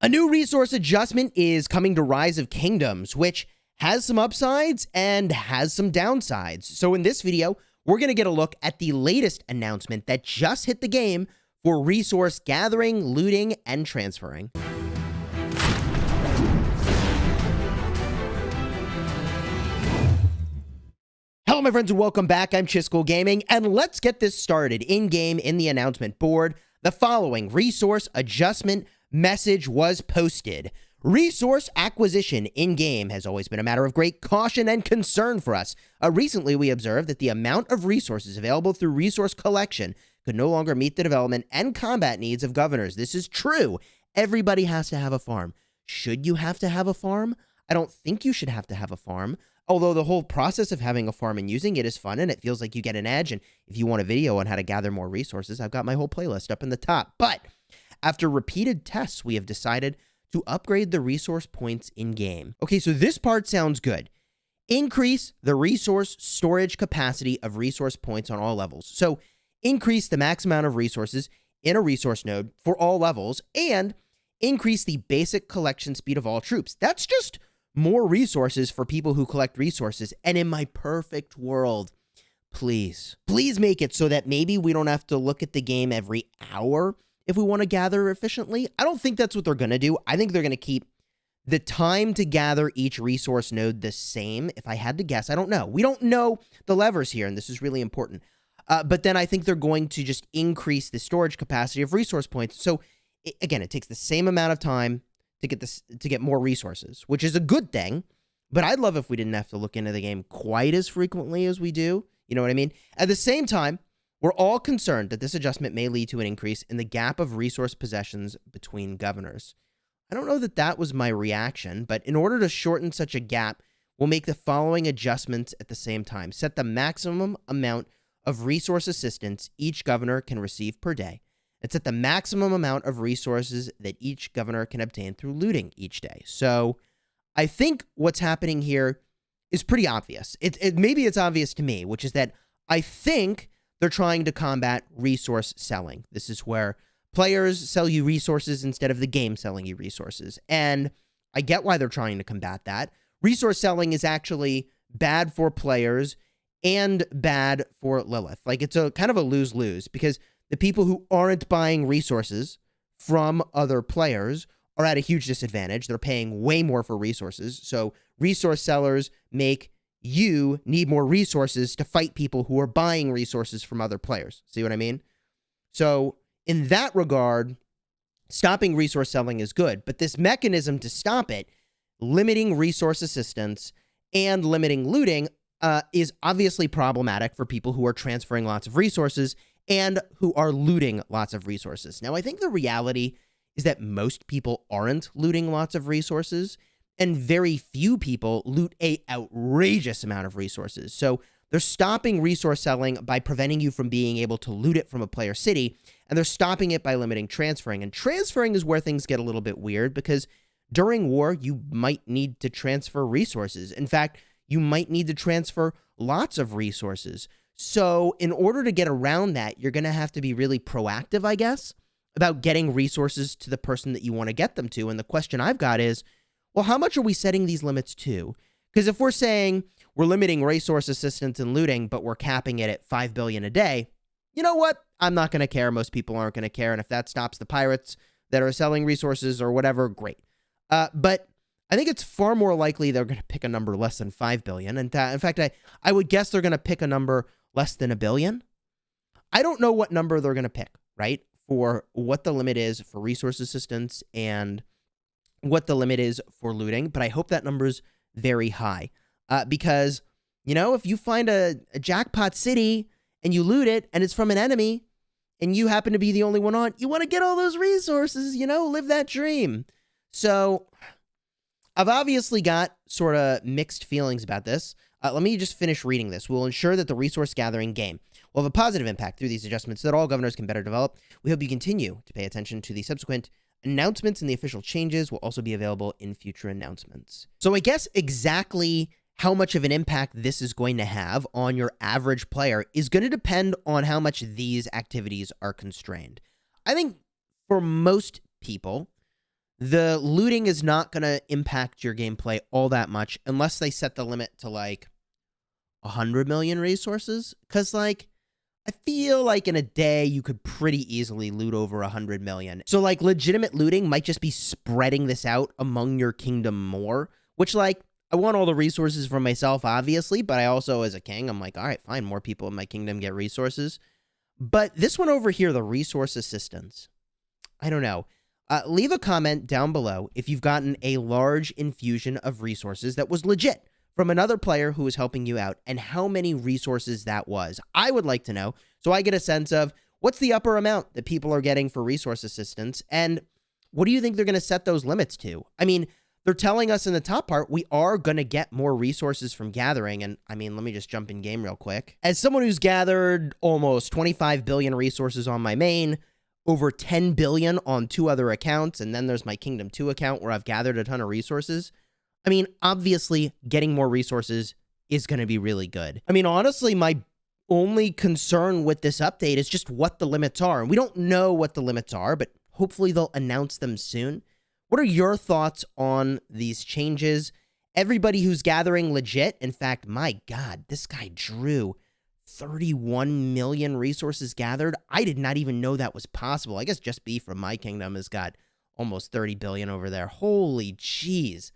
A new resource adjustment is coming to Rise of Kingdoms, which has some upsides and has some downsides. So in this video, we're going to get a look at the latest announcement that just hit the game for resource gathering, looting, and transferring. Hello, my friends, and welcome back. I'm Chisgule Gaming, and let's get this started. In-game, in the announcement board, the following resource adjustment message was posted. Resource acquisition in-game has always been a matter of great caution and concern for us. Recently, we observed that the amount of resources available through resource collection could no longer meet the development and combat needs of governors. This is true. Everybody has to have a farm. Should you have to have a farm? I don't think you should have to have a farm. Although the whole process of having a farm and using it is fun and it feels like you get an edge. And if you want a video on how to gather more resources, I've got my whole playlist up in the top. But after repeated tests, we have decided to upgrade the resource points in-game. Okay, so this part sounds good. Increase the resource storage capacity of resource points on all levels. So increase the max amount of resources in a resource node for all levels and increase the basic collection speed of all troops. That's just more resources for people who collect resources. And in my perfect world, please make it so that maybe we don't have to look at the game every hour if we want to gather efficiently. I don't think that's what they're going to do. I think they're going to keep the time to gather each resource node the same. If I had to guess, I don't know. We don't know the levers here, and this is really important. But then I think they're going to just increase the storage capacity of resource points. So again, it takes the same amount of time to get more resources, which is a good thing. But I'd love if we didn't have to look into the game quite as frequently as we do. You know what I mean? At the same time, we're all concerned that this adjustment may lead to an increase in the gap of resource possessions between governors. I don't know that that was my reaction, but in order to shorten such a gap, we'll make the following adjustments at the same time. Set the maximum amount of resource assistance each governor can receive per day. And set the maximum amount of resources that each governor can obtain through looting each day. So I think what's happening here is pretty obvious. Maybe it's obvious to me, which is that I think they're trying to combat resource selling. This is where players sell you resources instead of the game selling you resources. And I get why they're trying to combat that. Resource selling is actually bad for players and bad for Lilith. Like, it's a kind of a lose-lose, because the people who aren't buying resources from other players are at a huge disadvantage. They're paying way more for resources. So resource sellers make you need more resources to fight people who are buying resources from other players. See what I mean? So in that regard, stopping resource selling is good. But this mechanism to stop it, limiting resource assistance and limiting looting, is obviously problematic for people who are transferring lots of resources and who are looting lots of resources. Now, I think the reality is that most people aren't looting lots of resources, and very few people loot an outrageous amount of resources. So they're stopping resource selling by preventing you from being able to loot it from a player city, and they're stopping it by limiting transferring. And transferring is where things get a little bit weird, because during war, you might need to transfer resources. In fact, you might need to transfer lots of resources. So in order to get around that, you're going to have to be really proactive, I guess, about getting resources to the person that you want to get them to. And the question I've got is, well, how much are we setting these limits to? Because if we're saying we're limiting resource assistance and looting, but we're capping it at 5 billion a day, you know what? I'm not going to care. Most people aren't going to care. And if that stops the pirates that are selling resources or whatever, great. But I think it's far more likely they're going to pick a number less than 5 billion. And in fact, I would guess they're going to pick a number less than $1 billion. I don't know what number they're going to pick, right? For what the limit is for resource assistance and what the limit is for looting. But I hope that number's very high. Because, you know, if you find a jackpot city and you loot it and it's from an enemy and you happen to be the only one on, you want to get all those resources, you know, live that dream. So I've obviously got sort of mixed feelings about this. Let me just finish reading this. We'll ensure that the resource gathering game will have a positive impact through these adjustments so that all governors can better develop. We hope you continue to pay attention to the subsequent announcements, and the official changes will also be available in future announcements. So I guess exactly how much of an impact this is going to have on your average player is going to depend on how much these activities are constrained. I think for most people, the looting is not going to impact your gameplay all that much unless they set the limit to like 100 million resources. Because like, I feel like in a day you could pretty easily loot over 100 million. So like legitimate looting might just be spreading this out among your kingdom more, which like, I want all the resources for myself, obviously, but I also, as a king, I'm like, all right, fine, more people in my kingdom get resources. But this one over here, the resource assistance, I don't know. Leave a comment down below if you've gotten a large infusion of resources that was legit from another player who was helping you out and how many resources that was. I would like to know so I get a sense of what's the upper amount that people are getting for resource assistance and what do you think they're going to set those limits to? I mean, they're telling us in the top part, we are going to get more resources from gathering. And I mean, let me just jump in game real quick. As someone who's gathered almost 25 billion resources on my main, over 10 billion on 2 other accounts, and then there's my Kingdom 2 account where I've gathered a ton of resources. I mean, obviously, getting more resources is going to be really good. I mean, honestly, my only concern with this update is just what the limits are. And we don't know what the limits are, but hopefully they'll announce them soon. What are your thoughts on these changes? Everybody who's gathering legit, in fact, my God, this guy drew 31 million resources gathered. I did not even know that was possible. I guess Just B from my kingdom has got almost 30 billion over there. Holy jeez.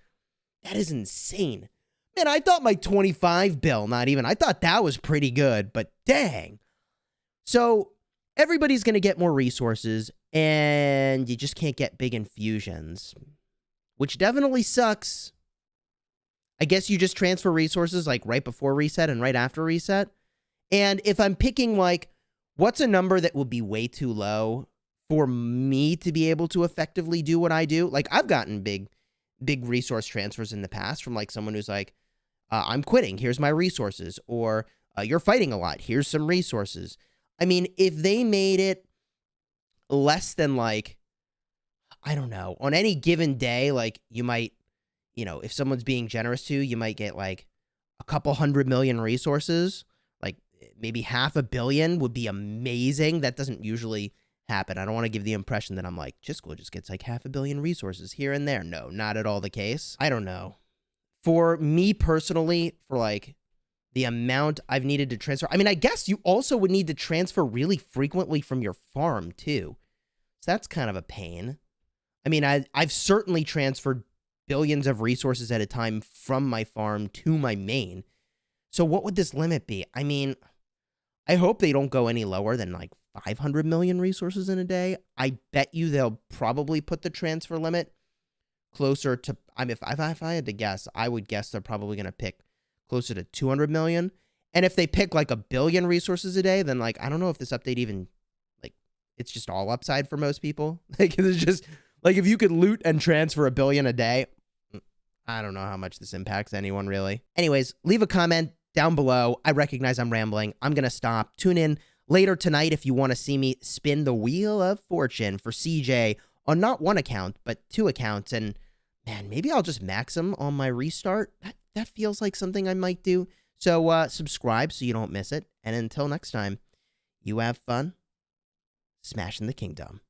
That is insane. Man, I thought my 25 bill, not even, I thought that was pretty good, but dang. So everybody's going to get more resources, and you just can't get big infusions, which definitely sucks. I guess you just transfer resources like right before reset and right after reset. And if I'm picking like, what's a number that would be way too low for me to be able to effectively do what I do? Like I've gotten big resource transfers in the past from like someone who's like, I'm quitting, here's my resources, or you're fighting a lot, here's some resources. I mean, if they made it less than like, I don't know, on any given day, like you might, you know, if someone's being generous to you, you might get like a couple 100 million resources, like maybe 500 million would be amazing. That doesn't usually happen. I don't want to give the impression that I'm like, Chisgule just gets like 500 million resources here and there. No, not at all the case. I don't know. For me personally, for like the amount I've needed to transfer, I mean, I guess you also would need to transfer really frequently from your farm too. So that's kind of a pain. I mean, I've certainly transferred billions of resources at a time from my farm to my main. So what would this limit be? I mean, I hope they don't go any lower than like 500 million resources in a day. I bet you they'll probably put the transfer limit closer to, I mean, if I had to guess, I would guess they're probably going to pick closer to 200 million. And if they pick like 1 billion resources a day, then like, I don't know if this update even, like, it's just all upside for most people. Like, it's just, like, if you could loot and transfer 1 billion a day, I don't know how much this impacts anyone really. Anyways, leave a comment down below. I recognize I'm rambling. I'm going to stop. Tune in later tonight if you want to see me spin the Wheel of Fortune for CJ on not 1 account, but 2 accounts. And man, maybe I'll just max them on my restart. That feels like something I might do. So subscribe so you don't miss it. And until next time, you have fun smashing the kingdom.